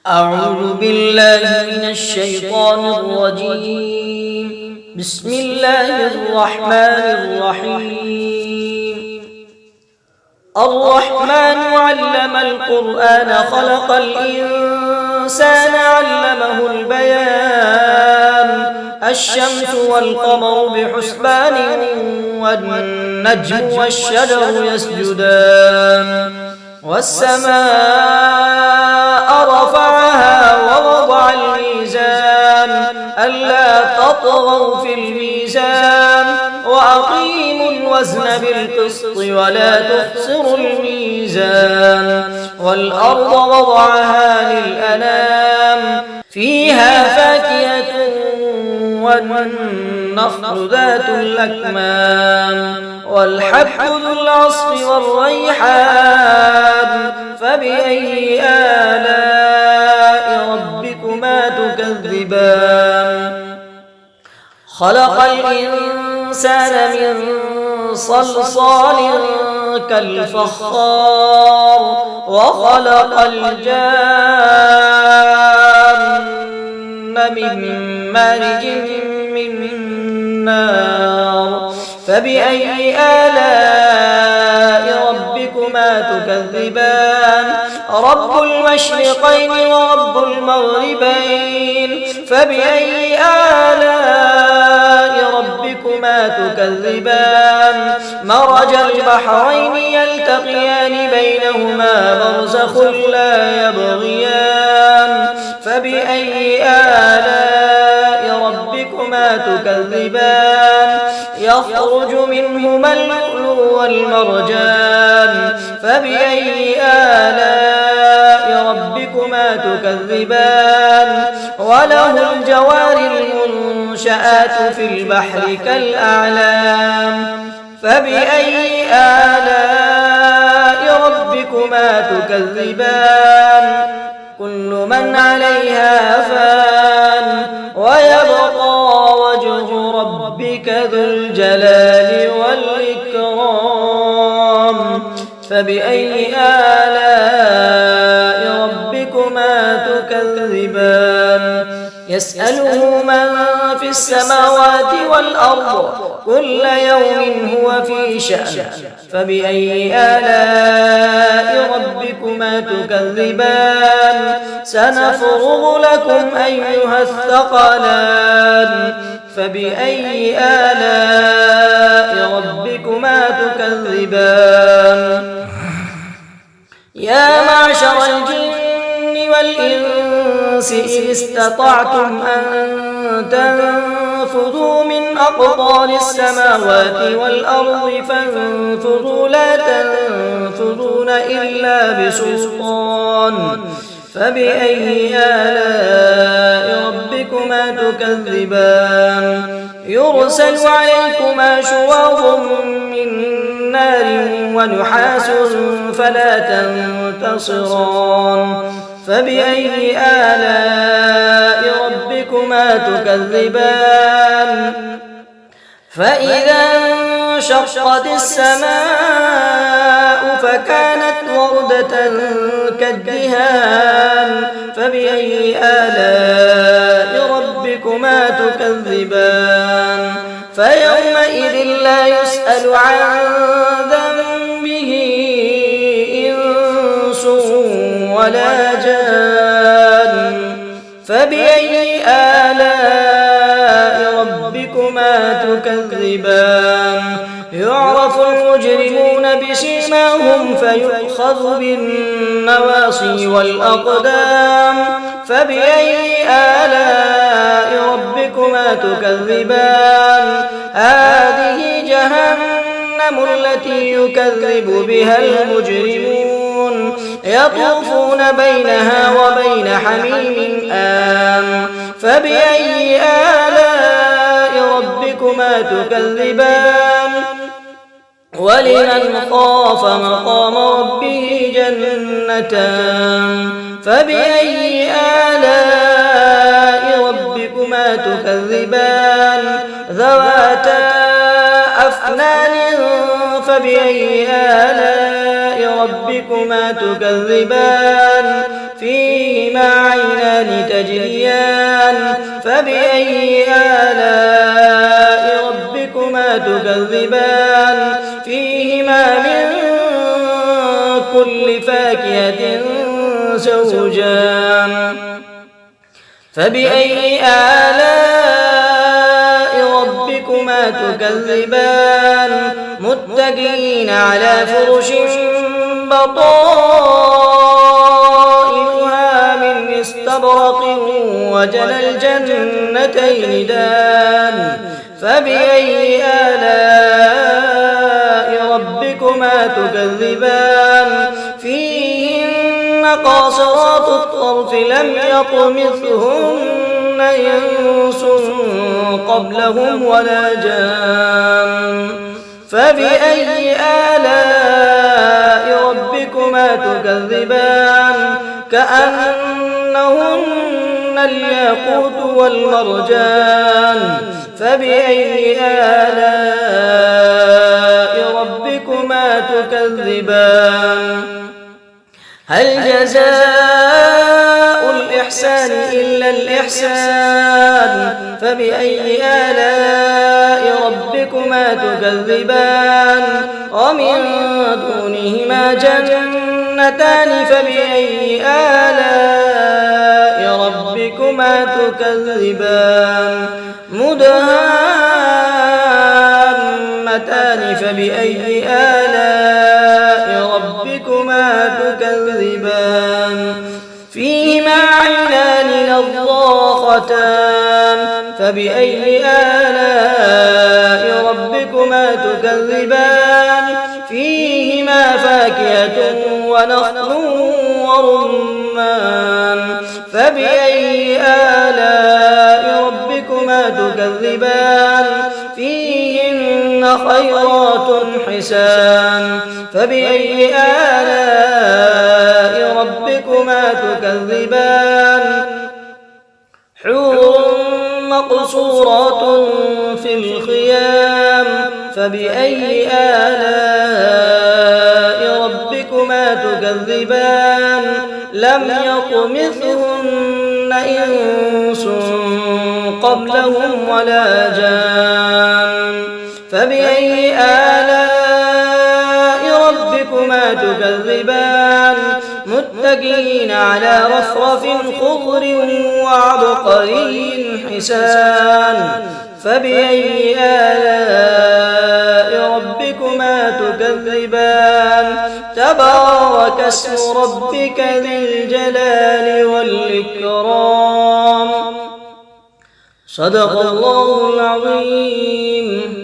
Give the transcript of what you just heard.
أعوذ بالله من الشيطان الرجيم. بسم الله الرحمن الرحيم. الرحمن علم القرآن خلق الإنسان علمه البيان. الشمس والقمر بحسبان والنجم والشجر يسجدان والسماء رفعها ووضع الميزان ألا تطغوا في الميزان وأقيموا الوزن بالقسط ولا تخسروا الميزان والأرض وضعها للأنام فيها فاكهة والنخل ذات الأكمام والحب ذو العصف والريحان فبأي آلاء ربكما تكذبان خلق الإنسان من صلصال كالفخار وخلق الجان من مارج من نار فبأي آلاء ربكما تكذبان رب المشرقين ورب المغربين فبأي آلاء ربكما تكذبان مرج البحرين يلتقيان بينهما برزخ لا يبغيان فبأي آلاء ربكما تكذبان يخرج منهما اللؤلؤ والمرجان فبأي آلاء ربكما تكذبان وله الجوار المنشآت في البحر كالأعلام فبأي آلاء ربكما تكذبان كل من عليها فان ويبقى وجه ربك ذو الجلال والإكرام فبأي آلاء ربكما تكذبان يسأله من في السماوات والأرض كل يوم هو في شأن فبأي آلاء ربكما تكذبان سنفرغ لكم أيها الثقلان فبأي آلاء ربكما تكذبان يا معشر الجن والإنس إذ استطعتم أن تنفذوا من أقطار السماوات والأرض فانفذوا لا تنفذون إلا بسلطان فبأي آلاء ربكما تكذبان يرسل عليكما شواظ من نار ونحاس فلا تنتصران فبأي آلاء ربكما تكذبان فإذا انشقت السماء فكانت وردة كالدهان فبأي آلاء ربكما تكذبان فيومئذ لا يسأل عن ذنبه إنس ولا جان فبأي آلاء ربكما تكذبان يعرف المجرمون بسيماهم فيؤخذ بالنواصي والأقدام فبأي آلاء ربكما تكذبان هذه جهنم التي يكذب بها المجرمون يطوفون بينها وبين حميم آن فبأي آلاء ربكما تكذبان ولمن خاف مقام ربه جنتان فبأي آلاء ربكما تكذبان ذواتا أفنان فبأي آلاء ربكما تكذبان فيهما عينان تجريان فبأي آلاء ربكما تكذبان فيهما من كل فاكهة زوجان فبأي آلاء ربكما تكذبان متكئين على فرش بطائنها من استبرق وجنى الجنتين دان فبأي آلاء ربكما تكذبان فيهن قاصرات الطرف لم يطمثهن إنس قبلهم ولا جان فبأي آلاء ربكما تكذبان كأنهن الياقوت والمرجان فبأي آلاء ربكما تكذبان هل جزاء الإحسان إلا الإحسان فبأي آلاء ربكما تكذبان ومن دونهما جنتان فبأي آلاء ربكما تكذبان مدهامتان فبأي آلاء ربكما تكذبان فيهما عينان نضاختان فبأي آلاء ربكما تكذبان فيهما فاكهة ونخل ورمان فبأي آلاء ربكما تكذبان فيهن خيرات حسان فبأي آلاء ربكما تكذبان حور مقصورات في الخيام فبأي آلاء ربكما تكذبان لم يطمثهن إنس قبلهم ولا جان فبأي آلاء ربكما تكذبان متكئين على رفرف خضر وعبقري حسان فبأي آلاء ربكما تكذبان تبارك اسم ربك ذي الجلال والإكرام صدق الله العظيم.